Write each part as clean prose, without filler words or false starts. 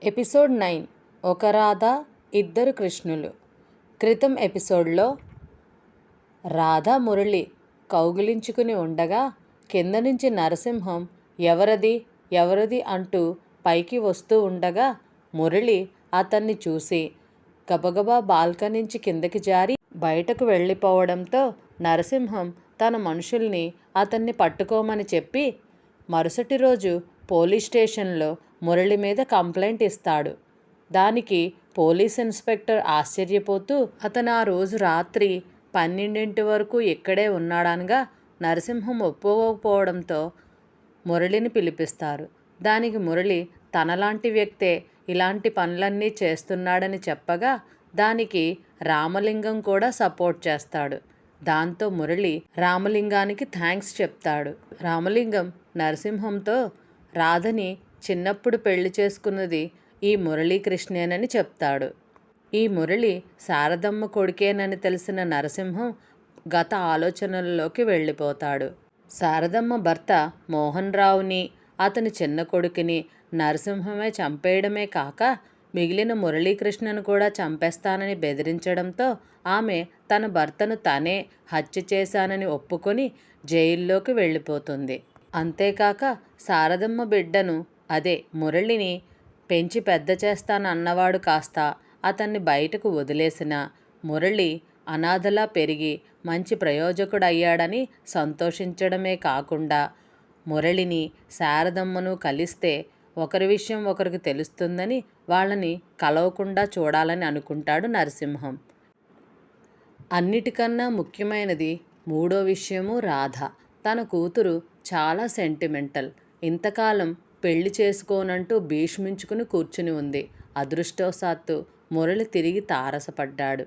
Episode 9 ఒక రాధ ఇద్దరు కృష్ణులు. క్రితం ఎపిసోడ్లో రాధ మురళి కౌగిలించుకుని ఉండగా కింద నుంచి నరసింహం ఎవరది ఎవరది అంటూ పైకి వస్తూ ఉండగా మురళి అతన్ని చూసి గబగబా బాల్కనీ నుంచి కిందకి జారి బయటకు వెళ్ళిపోవడంతో నరసింహం తన మనుషుల్ని అతన్ని పట్టుకోమని చెప్పి మరుసటి రోజు పోలీస్ స్టేషన్లో మురళి మీద కంప్లైంట్ ఇస్తాడు. దానికి పోలీస్ ఇన్స్పెక్టర్ ఆశ్చర్యపోతూ అతను ఆ రోజు రాత్రి 12 వరకు ఇక్కడే ఉన్నాడనగా నరసింహం ఒప్పుకోకపోవడంతో మురళిని పిలిపిస్తారు. దానికి మురళి తనలాంటి వ్యక్తే ఇలాంటి పనులన్నీ చేస్తున్నాడని చెప్పగా దానికి రామలింగం కూడా సపోర్ట్ చేస్తాడు. దాంతో మురళి రామలింగానికి థ్యాంక్స్ చెప్తాడు. రామలింగం నరసింహంతో రాధని చిన్నప్పుడు పెళ్లి చేసుకున్నది ఈ మురళీకృష్ణేనని చెప్తాడు. ఈ మురళి శారదమ్మ కొడుకేనని తెలిసిన నరసింహం గత ఆలోచనల్లోకి వెళ్ళిపోతాడు. శారదమ్మ భర్త మోహన్ రావుని అతని చిన్న కొడుకుని నరసింహమే చంపేయడమే కాక మిగిలిన మురళీకృష్ణను కూడా చంపేస్తానని బెదిరించడంతో ఆమె తన భర్తను తనే హత్య చేశానని ఒప్పుకొని జైల్లోకి వెళ్ళిపోతుంది. అంతేకాక శారదమ్మ బిడ్డను అదే మురళిని పెంచి పెద్ద చేస్తానన్నవాడు కాస్త అతన్ని బయటకు వదిలేసిన మురళి అనాథలా పెరిగి మంచి ప్రయోజకుడయ్యాడని సంతోషించడమే కాకుండా మురళిని శారదమ్మను కలిస్తే ఒకరి విషయం ఒకరికి తెలుస్తుందని వాళ్ళని కలవకుండా చూడాలని అనుకుంటాడు నరసింహం. అన్నిటికన్నా ముఖ్యమైనది మూడో విషయము రాధ. తన కూతురు చాలా సెంటిమెంటల్. ఇంతకాలం పెళ్లి చేసుకోనంటూ భీష్మించుకుని కూర్చుని ఉంది. అదృష్టవశాత్తు మురళి తిరిగి తారసపడ్డాడు.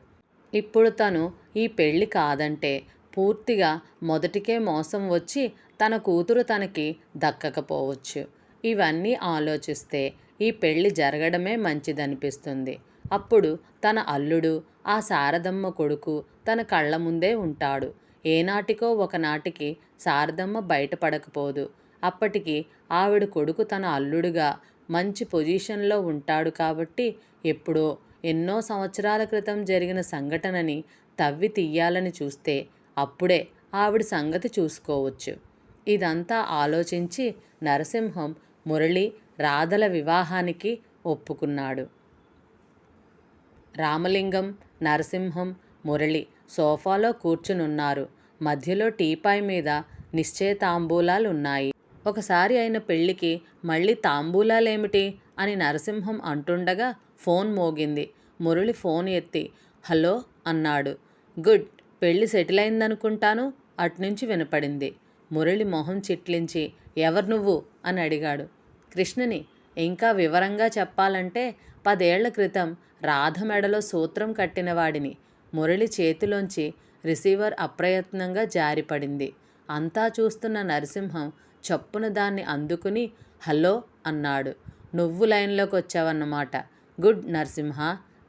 ఇప్పుడు తను ఈ పెళ్లి కాదంటే పూర్తిగా మొదటికే మోసం వచ్చి తన కూతురు తనకి దక్కకపోవచ్చు. ఇవన్నీ ఆలోచిస్తే ఈ పెళ్లి జరగడమే మంచిదనిపిస్తుంది. అప్పుడు తన అల్లుడు ఆ శారదమ్మ కొడుకు తన కళ్ళ ముందే ఉంటాడు. ఏనాటికో ఒకనాటికి శారదమ్మ బయటపడకపోదు. అప్పటికి ఆవిడ కొడుకు తన అల్లుడుగా మంచి పొజిషన్లో ఉంటాడు కాబట్టి ఎప్పుడో ఎన్నో సంవత్సరాల క్రితం జరిగిన సంఘటనని తవ్వి తీయాలని చూస్తే అప్పుడే ఆవిడ సంగతి చూసుకోవచ్చు. ఇదంతా ఆలోచించి నరసింహం మురళి రాధల వివాహానికి ఒప్పుకున్నాడు. రామలింగం, నరసింహం, మురళి సోఫాలో కూర్చునున్నారు. మధ్యలో టీపాయ్ మీద నిశ్చయ తాంబూలాలున్నాయి. ఒకసారి అయిన పెళ్లికి మళ్ళీ తాంబూలాలేమిటి అని నరసింహం అంటుండగా ఫోన్ మోగింది. మురళి ఫోన్ ఎత్తి హలో అన్నాడు. గుడ్, పెళ్లి సెటిల్ అయిందనుకుంటాను అట్నుంచి వినపడింది. మురళి మొహం చిట్లించి ఎవరు నువ్వు అని అడిగాడు. కృష్ణని. ఇంకా వివరంగా చెప్పాలంటే 10 ఏళ్ల క్రితం రాధ మెడలో సూత్రం కట్టినవాడిని. మురళి చేతిలోంచి రిసీవర్ అప్రయత్నంగా జారిపడింది. అంతా చూస్తున్న నరసింహం చప్పున దాన్ని అందుకుని హలో అన్నాడు. నువ్వు లైన్లోకి వచ్చావన్నమాట. గుడ్ నరసింహ,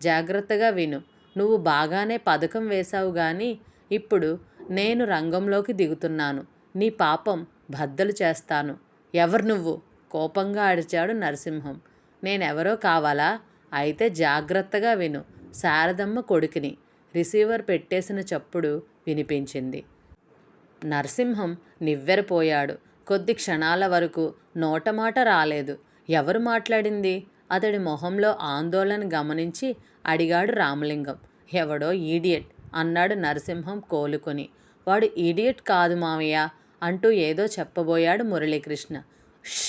జాగ్రత్తగా విను. నువ్వు బాగానే పథకం వేశావు గాని ఇప్పుడు నేను రంగంలోకి దిగుతున్నాను. నీ పాపం బద్దలు చేస్తాను. ఎవరు నువ్వు? కోపంగా అడిచాడు నరసింహం. నేనెవరో కావాలా? అయితే జాగ్రత్తగా విను. శారదమ్మ కొడుకుని. రిసీవర్ పెట్టేసిన చప్పుడు వినిపించింది. నరసింహం నివ్వెరపోయాడు. కొద్ది క్షణాల వరకు నోటమాట రాలేదు. ఎవరు మాట్లాడింది? అతడి మొహంలో ఆందోళన గమనించి అడిగాడు రామలింగం. ఎవడో ఈడియట్ అన్నాడు నరసింహం కోలుకొని. వాడు ఈడియట్ కాదు మావయ్య అంటూ ఏదో చెప్పబోయాడు మురళీకృష్ణ. ష్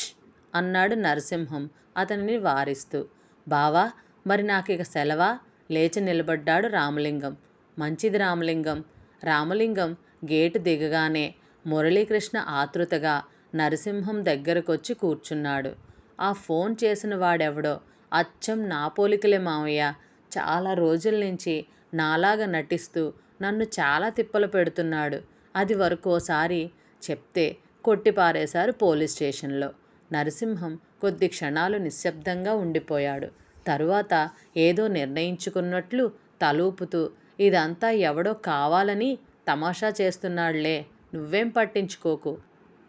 అన్నాడు నరసింహం అతనిని వారిస్తూ. బావా, మరి నాకిక సెలవా? లేచి నిలబడ్డాడు రామలింగం. మంచిది రామలింగం. రామలింగం గేటు దిగగానే మురళీకృష్ణ ఆతృతగా నరసింహం దగ్గరకొచ్చి కూర్చున్నాడు. ఆ ఫోన్ చేసిన వాడెవడో అచ్చం నా పోలికలే మావయ్య. చాలా రోజుల నుంచి నాలాగా నటిస్తూ నన్ను చాలా తిప్పలు పెడుతున్నాడు. అది వరకోసారి చెప్తే కొట్టిపారేశారు పోలీస్ స్టేషన్లో. నరసింహం కొద్ది క్షణాలు నిశ్శబ్దంగా ఉండిపోయాడు. తరువాత ఏదో నిర్ణయించుకున్నట్లు తలూపుతూ ఇదంతా ఎవడో కావాలని తమాషా చేస్తున్నాడులే, నువ్వేం పట్టించుకోకు.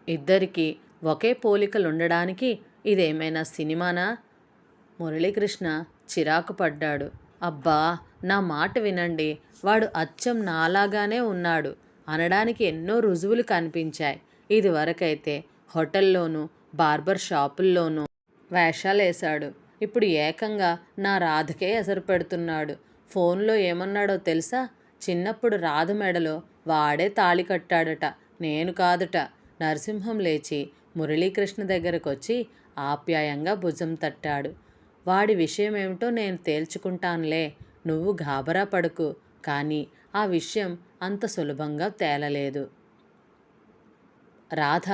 ఇద్దరికీ ఒకే పోలికలుండడానికి ఇదేమైనా సినిమానా? మురళీకృష్ణ చిరాకు పడ్డాడు. అబ్బా, నా మాట వినండి, వాడు అచ్చం నాలాగానే ఉన్నాడు అనడానికి ఎన్నో రుజువులు కనిపించాయి. ఇదివరకైతే హోటల్లోనూ బార్బర్ షాపుల్లోనూ వేషాలేశాడు. ఇప్పుడు ఏకంగా నా రాధకే ఎసరు పెడుతున్నాడు. ఫోన్లో ఏమన్నాడో తెలుసా? చిన్నప్పుడు రాధ మెడలో వాడే తాళి కట్టాడట, నేను కాదుట. నరసింహం లేచి మురళీకృష్ణ దగ్గరకొచ్చి ఆప్యాయంగా భుజం తట్టాడు. వాడి విషయమేమిటో నేను తేల్చుకుంటానులే, నువ్వు గాబరా పడకు. కానీ ఆ విషయం అంత సులభంగా తేలలేదు. రాధ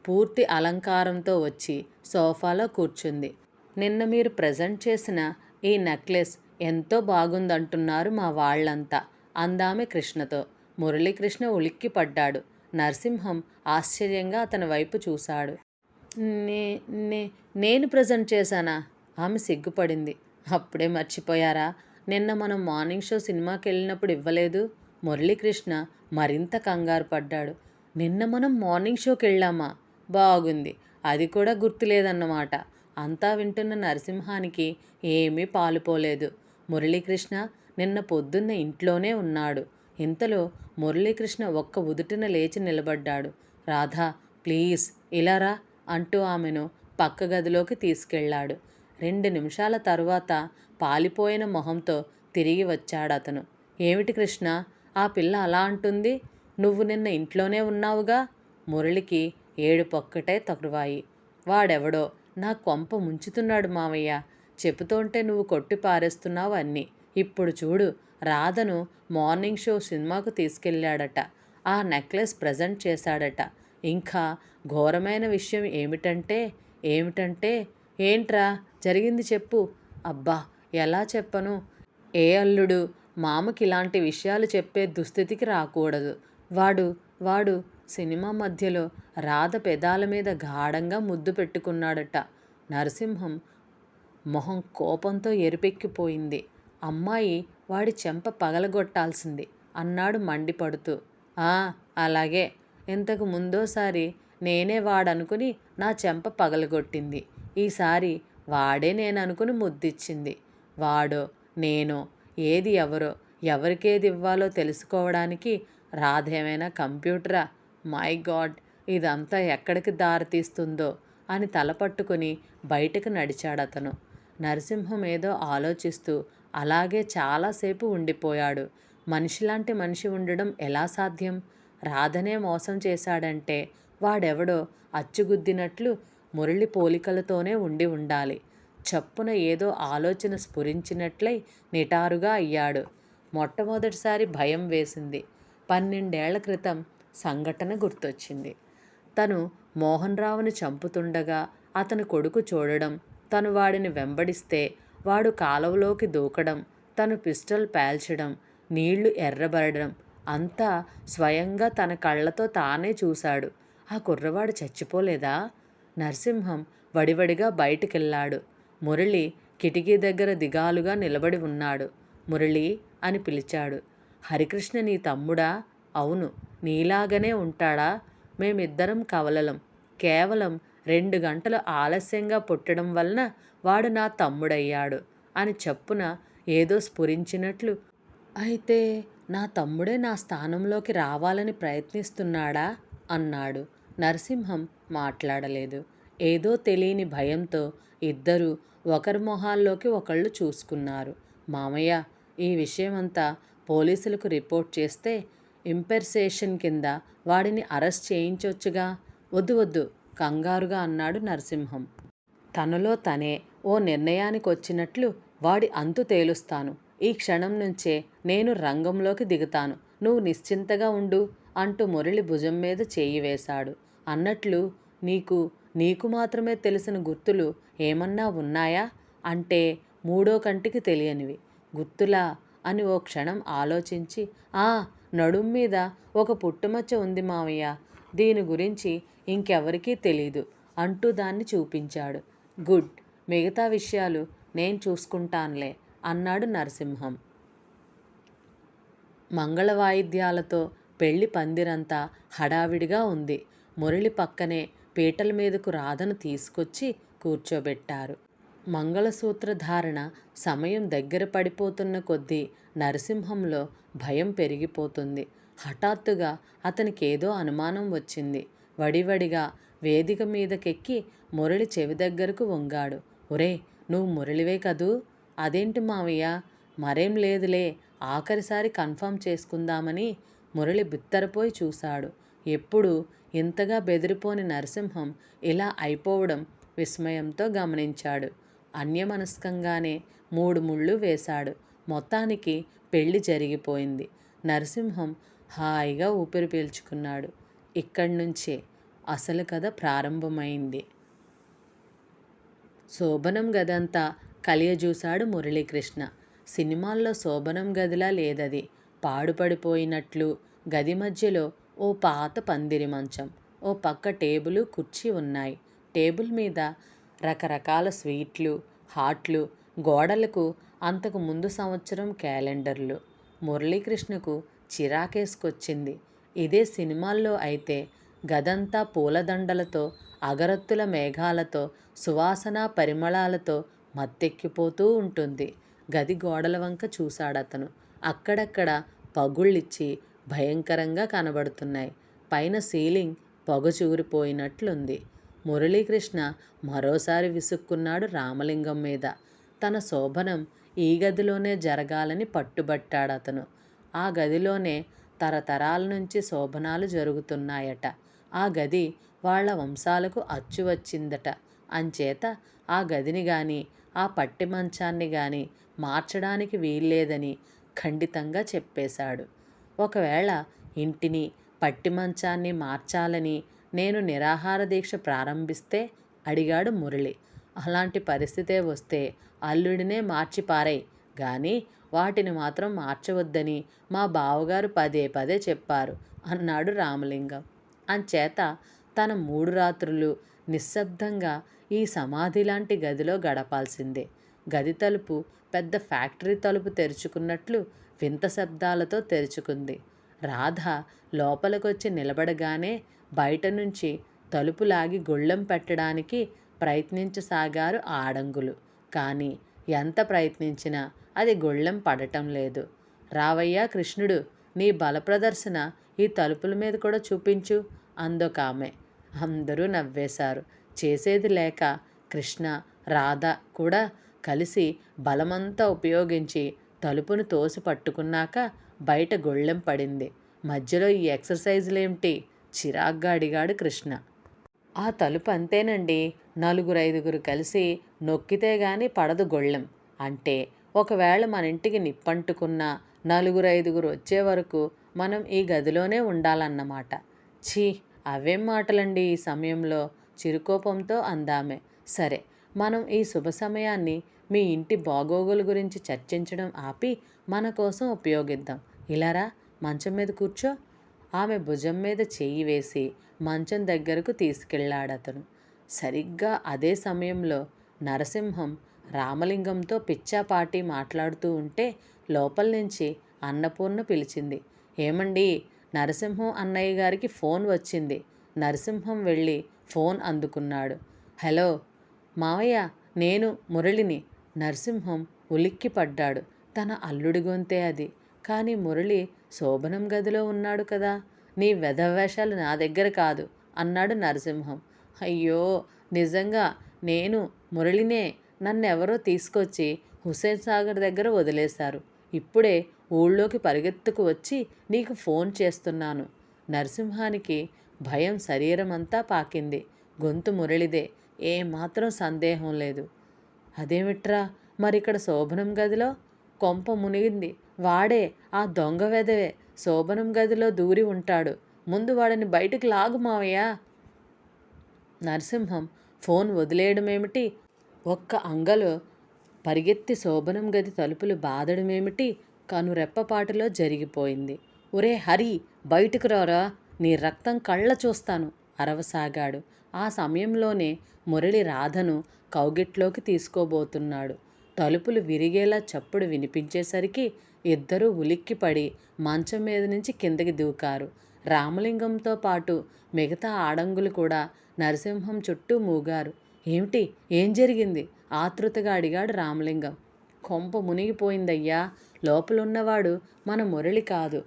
పూర్తి అలంకారంతో వచ్చి సోఫాలో కూర్చుంది. నిన్న మీరు ప్రజెంట్ చేసిన ఈ నెక్లెస్ ఎంతో బాగుందంటున్నారు మా వాళ్ళంతా అందామె కృష్ణతో. మురళీకృష్ణ ఉలిక్కి పడ్డాడు. నరసింహం ఆశ్చర్యంగా అతని వైపు చూశాడు. నే నే నేను ప్రజెంట్ చేశానా? ఆమె సిగ్గుపడింది. అప్పుడే మర్చిపోయారా? నిన్న మనం మార్నింగ్ షో సినిమాకి వెళ్ళినప్పుడు ఇవ్వలేదు? మురళీకృష్ణ మరింత కంగారు పడ్డాడు. నిన్న మనం మార్నింగ్ షోకి వెళ్ళామా? బాగుంది, అది కూడా గుర్తులేదన్నమాట. అంతా వింటున్న నరసింహానికి ఏమీ పాలుపోలేదు. మురళీకృష్ణ నిన్న పొద్దున్న ఇంట్లోనే ఉన్నాడు. ఇంతలో మురళీకృష్ణ ఒక్క ఉదుటిన లేచి నిలబడ్డాడు. రాధా, ప్లీజ్ ఇలా రా అంటూ ఆమెను పక్క గదిలోకి తీసుకెళ్లాడు. 2 నిమిషాల తరువాత పాలిపోయిన మొహంతో తిరిగి వచ్చాడతను. ఏమిటి కృష్ణ, ఆ పిల్ల అలా అంటుంది? నువ్వు నిన్న ఇంట్లోనే ఉన్నావుగా? మురళికి ఏడుపొక్కటే తగువాయి. వాడెవడో నా కొంప ముంచుతున్నాడు మావయ్య. చెబుతోంటే నువ్వు కొట్టి పారేస్తున్నావు అన్నీ. ఇప్పుడు చూడు, రాధను మార్నింగ్ షో సినిమాకు తీసుకెళ్ళాడట, ఆ నెక్లెస్ ప్రజెంట్ చేశాడట. ఇంకా ఘోరమైన విషయం ఏమిటంటే ఏంట్రా జరిగింది చెప్పు. అబ్బా, ఎలా చెప్పను? ఏ అల్లుడు మామకి ఇలాంటి విషయాలు చెప్పే దుస్థితికి రాకూడదు. వాడు సినిమా మధ్యలో రాధ పెదాల మీద గాఢంగా ముద్దు పెట్టుకున్నాడట. నరసింహం మొహం కోపంతో ఎరిపెక్కిపోయింది. అమ్మాయి వాడి చెంప పగలగొట్టాల్సింది అన్నాడు మండిపడుతూ. అలాగే, ఇంతకు ముందోసారి నేనే వాడనుకుని నా చెంప పగలగొట్టింది. ఈసారి వాడే నేననుకుని ముద్దిచ్చింది. వాడో నేనో, ఏది ఎవరో, ఎవరికేది ఇవ్వాలో తెలుసుకోవడానికి రాధేమైనా కంప్యూటరా? మై గాడ్, ఇదంతా ఎక్కడికి దారితీస్తుందో అని తలపట్టుకుని బయటకు నడిచాడతను. నరసింహం ఏదో ఆలోచిస్తూ అలాగే చాలాసేపు ఉండిపోయాడు. మనిషిలాంటి మనిషి ఉండడం ఎలా సాధ్యం? రాధనే మోసం చేశాడంటే వాడెవడో అచ్చుగుద్దినట్లు మురళి పోలికలతోనే ఉండి ఉండాలి. చప్పున ఏదో ఆలోచన స్ఫురించినట్లై నిటారుగా అయ్యాడు. మొట్టమొదటిసారి భయం వేసింది. 12 ఏళ్ల క్రితం సంఘటన గుర్తొచ్చింది. తను మోహన్ రావుని చంపుతుండగా అతని కొడుకు చూడడం, తను వాడిని వెంబడిస్తే వాడు కాలువలోకి దూకడం, తను పిస్టల్ పేల్చడం, నీళ్లు ఎర్రబడడం అంతా స్వయంగా తన కళ్ళతో తానే చూశాడు. ఆ కుర్రవాడు చచ్చిపోలేదా? నరసింహం వడివడిగా బయటికెళ్ళాడు. మురళి కిటికీ దగ్గర దిగాలుగా నిలబడి ఉన్నాడు. మురళి అని పిలిచాడు. హరికృష్ణ నీ తమ్ముడా? అవును, నీలాగనే ఉంటాడా? మేమిద్దరం కవలలం. కేవలం 2 గంటలు ఆలస్యంగా పుట్టడం వలన వాడు నా తమ్ముడయ్యాడు అని చప్పున ఏదో స్ఫురించినట్లు, అయితే నా తమ్ముడే నా స్థానంలోకి రావాలని ప్రయత్నిస్తున్నాడా అన్నాడు. నరసింహం మాట్లాడలేదు. ఏదో తెలియని భయంతో ఇద్దరూ ఒకరి మొహాల్లోకి ఒకళ్ళు చూసుకున్నారు. మామయ్య, ఈ విషయమంతా పోలీసులకు రిపోర్ట్ చేస్తే ఇంపెర్సేషన్ కింద వాడిని అరెస్ట్ చేయించొచ్చుగా. వద్దు కంగారుగా అన్నాడు నరసింహం. తనలో తనే ఓ నిర్ణయానికి వచ్చినట్లు, వాడి అంతు తేలుస్తాను. ఈ క్షణం నుంచే నేను రంగంలోకి దిగుతాను. నువ్వు నిశ్చింతగా ఉండు అంటూ మురళి భుజం మీద చేయి వేశాడు. అన్నట్లు నీకు మాత్రమే తెలిసిన గుర్తులు ఏమన్నా ఉన్నాయా అంటే మూడో కంటికి తెలియనివి. గుర్తులా అని ఓ క్షణం ఆలోచించి, నడుం మీద ఒక పుట్టుమచ్చ ఉంది మావయ్య, దీని గురించి ఇంకెవరికీ తెలీదు అంటూ దాన్ని చూపించాడు. గుడ్, మిగతా విషయాలు నేను చూసుకుంటానులే అన్నాడు నరసింహం. మంగళ వాయిద్యాలతో పెళ్లి పందిరంతా హడావిడిగా ఉంది. మురళి పక్కనే పీటల మీదకు రాధను తీసుకొచ్చి కూర్చోబెట్టారు. మంగళసూత్ర ధారణ సమయం దగ్గర పడిపోతున్న కొద్దీ నరసింహంలో భయం పెరిగిపోతుంది. హఠాత్తుగా అతనికేదో అనుమానం వచ్చింది. వడివడిగా వేదిక మీదకెక్కి మురళి చెవి దగ్గరకు వంగాడు. ఒరే, నువ్వు మురళివే కదూ? అదేంటి మావయ్య? మరేం లేదులే, ఆఖరిసారి కన్ఫర్మ్ చేసుకుందామని. మురళి బిత్తరపోయి చూశాడు. ఎప్పుడూ ఇంతగా బెదిరిపోని నరసింహం ఇలా అయిపోవడం విస్మయంతో గమనించాడు. అన్యమనస్కంగానే 3 ముళ్ళు వేశాడు. మొత్తానికి పెళ్లి జరిగిపోయింది. నరసింహం హాయిగా ఊపిరి పీల్చుకున్నాడు. ఇక్కడ్నుంచే అసలు కథ ప్రారంభమైంది. శోభనం గదంతా కలియజూశాడు మురళీకృష్ణ. సినిమాల్లో శోభనం గదిలా లేదది. పాడుపడిపోయినట్లు గది మధ్యలో ఓ పాత పందిరి మంచం, ఓ పక్క టేబులు కుర్చీ ఉన్నాయి. టేబుల్ మీద రకరకాల స్వీట్లు, హాట్లు, గోడలకు అంతకు ముందు సంవత్సరం క్యాలెండర్లు. మురళీకృష్ణకు చిరాకేసుకొచ్చింది. ఇదే సినిమాల్లో అయితే గదంతా పూలదండలతో, అగరత్తుల మేఘాలతో, సువాసన పరిమళాలతో మత్తెక్కిపోతూ ఉంటుంది. గది గోడల వంక చూశాడతను. అక్కడక్కడ పగుళ్ళిచ్చి భయంకరంగా కనబడుతున్నాయి. పైన సీలింగ్ పొగచూరిపోయినట్లుంది. మురళీకృష్ణ మరోసారి విసుక్కున్నాడు రామలింగం మీద. తన శోభనం ఈ గదిలోనే జరగాలని పట్టుబట్టాడతను. ఆ గదిలోనే తరతరాల నుంచి శోభనాలు జరుగుతున్నాయట. ఆ గది వాళ్ల వంశాలకు అచ్చు వచ్చిందట. అంచేత ఆ గదిని గాని, ఆ పట్టి మంచాన్ని గాని మార్చడానికి వీల్లేదని ఖండితంగా చెప్పేశాడు. ఒకవేళ ఇంటిని, పట్టి మంచాన్ని మార్చాలని నేను నిరాహార దీక్ష ప్రారంభిస్తే అడిగాడు మురళి. అలాంటి పరిస్థితే వస్తే అల్లుడినే మార్చిపారేయ్ గాని వాటిని మాత్రం మార్చవద్దని మా బావగారు పదే పదే చెప్పారు అన్నాడు రామలింగం. అంచేత తన 3 రాత్రులు నిశ్శబ్దంగా ఈ సమాధి లాంటి గదిలో గడపాల్సిందే. గది తలుపు పెద్ద ఫ్యాక్టరీ తలుపు తెరుచుకున్నట్లు వింత శబ్దాలతో తెరుచుకుంది. రాధ లోపలికొచ్చి నిలబడగానే బయట నుంచి తలుపు లాగి గొళ్ళెం పెట్టడానికి ప్రయత్నించసాగారు ఆడంగులు. కానీ ఎంత ప్రయత్నించినా అది గొళ్ళెం పడటం లేదు. రావయ్యా కృష్ణుడు, నీ బలప్రదర్శన ఈ తలుపుల మీద కూడా చూపించు అందొకామె. అందరూ నవ్వేశారు. చేసేది లేక కృష్ణ, రాధ కూడా కలిసి బలమంతా ఉపయోగించి తలుపును తోసి పట్టుకున్నాక బయట గొళ్ళెం పడింది. మధ్యలో ఈ ఎక్సర్సైజులేమిటి? చిరాగ్గా అడిగాడు కృష్ణ. ఆ తలుపు అంతేనండి, 4-5 కలిసి నొక్కితే గాని పడదు గొళ్ళెం. అంటే ఒకవేళ మన ఇంటికి నిప్పంటుకున్నా 4-5 వచ్చే వరకు మనం ఈ గదిలోనే ఉండాలన్నమాట. ఛీ, అవేం మాటలండి ఈ సమయంలో? చిరుకోపంతో అందామె. సరే, మనం ఈ శుభ సమయాన్ని మీ ఇంటి బాగోగుల గురించి చర్చించడం ఆపి మన కోసం ఉపయోగిద్దాం. ఇలారా, మంచం మీద కూర్చో. ఆమె భుజం మీద చెయ్యి వేసి మంచం దగ్గరకు తీసుకెళ్ళాడతను. సరిగ్గా అదే సమయంలో నరసింహం రామలింగంతో పిచ్చాపాటి మాట్లాడుతూ ఉంటే లోపల నుంచి అన్నపూర్ణ పిలిచింది. ఏమండి, నరసింహం అన్నయ్య గారికి ఫోన్ వచ్చింది. నరసింహం వెళ్ళి ఫోన్ అందుకున్నాడు. హలో మావయ్య, నేను మురళిని. నరసింహం ఉలిక్కిపడ్డాడు. తన అల్లుడి గొంతే అది. కానీ మురళి శోభనం గదిలో ఉన్నాడు కదా. నీ వెధవేషాలు నా దగ్గర కాదు అన్నాడు నరసింహం. అయ్యో, నిజంగా నేను మురళినే. నన్నెవరో తీసుకొచ్చి హుస్సేన్ సాగర్ దగ్గర వదిలేశారు. ఇప్పుడే ఊళ్ళోకి పరిగెత్తుకు వచ్చి నీకు ఫోన్ చేస్తున్నాను. నరసింహానికి భయం శరీరమంతా పాకింది. గొంతు మురళిదే, ఏమాత్రం సందేహం లేదు. అదేమిట్రా, మరిక్కడ శోభనం గదిలో? కొంప మునిగింది. వాడే, ఆ దొంగ వెధవే శోభనం గదిలో దూరి ఉంటాడు. ముందు వాడిని బయటకు లాగు మావయ్య. నరసింహం ఫోన్ వదిలేయడమేమిటి, ఒక్క అంగలో పరిగెత్తి శోభనం గది తలుపులు బాదడమేమిటి కనురెప్పపాటులో జరిగిపోయింది. ఒరే హరి, బయటకు రారా, నీ రక్తం కళ్ళ చూస్తాను అరవసాగాడు. ఆ సమయంలోనే మురళి రాధను కౌగిట్లోకి తీసుకోబోతున్నాడు. తలుపులు విరిగేలా చప్పుడు వినిపించేసరికి ఇద్దరూ ఉలిక్కిపడి మంచం మీద నుంచి కిందకి దూకారు. రామలింగంతో పాటు మిగతా ఆడంగులు కూడా నరసింహం చుట్టూ మూగారు. ఏమిటి? ఏం జరిగింది? ఆతృతగా అడిగాడు రామలింగం. కొంప మునిగిపోయిందయ్యా. లోపలున్నవాడు మన మురళి కాదు.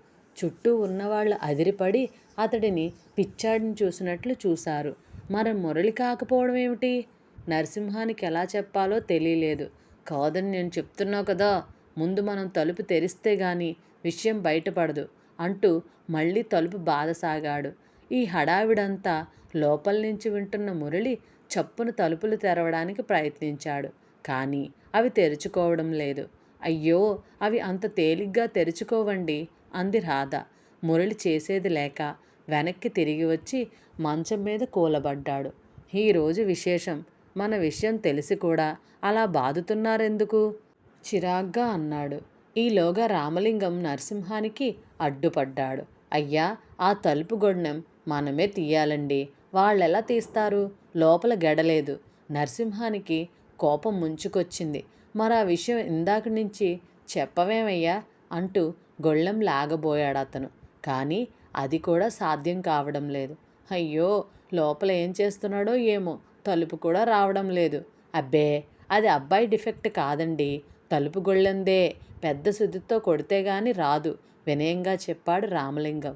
చుట్టూ ఉన్నవాళ్ళు అదిరిపడి అతడిని పిచ్చాడిని చూసినట్లు చూశారు. మన మురళి కాకపోవడం ఏమిటి? నరసింహానికి ఎలా చెప్పాలో తెలియలేదు. కాదని నేను చెప్తున్నా కదా, ముందు మనం తలుపు తెరిస్తే గాని విషయం బయటపడదు అంటూ మళ్ళీ తలుపు బాదసాగాడు. ఈ హడావిడంతా లోపల నుంచి వింటున్న మురళి చప్పున తలుపులు తెరవడానికి ప్రయత్నించాడు. కానీ అవి తెరుచుకోవడం లేదు. అయ్యో, అవి అంత తేలిగ్గా తెరుచుకోవండి అంది రాధ. మురళి చేసేది లేక వెనక్కి తిరిగి వచ్చి మంచం మీద కూలబడ్డాడు. ఈరోజు విశేషం. మన విషయం తెలిసి కూడా అలా బాదుతున్నారెందుకు? చిరాగ్గా అన్నాడు. ఈలోగా రామలింగం నరసింహానికి అడ్డుపడ్డాడు. అయ్యా, ఆ తలుపు గొడ్డం మనమే తీయాలండి. వాళ్ళెలా తీస్తారు? లోపల గెడలేదు. నరసింహానికి కోపం ముంచుకొచ్చింది. మరా విషయం ఇందాక నుంచి చెప్పవేమయ్యా అంటూ గొళ్ళెం లాగబోయాడతను. కానీ అది కూడా సాధ్యం కావడం లేదు. అయ్యో, లోపల ఏం చేస్తున్నాడో ఏమో, తలుపు కూడా రావడం లేదు. అబ్బే, అది అబ్బాయి డిఫెక్ట్ కాదండి, తలుపు గొళ్ళెందే. పెద్ద సుదితో కొడితే గాని రాదు వినయంగా చెప్పాడు రామలింగం.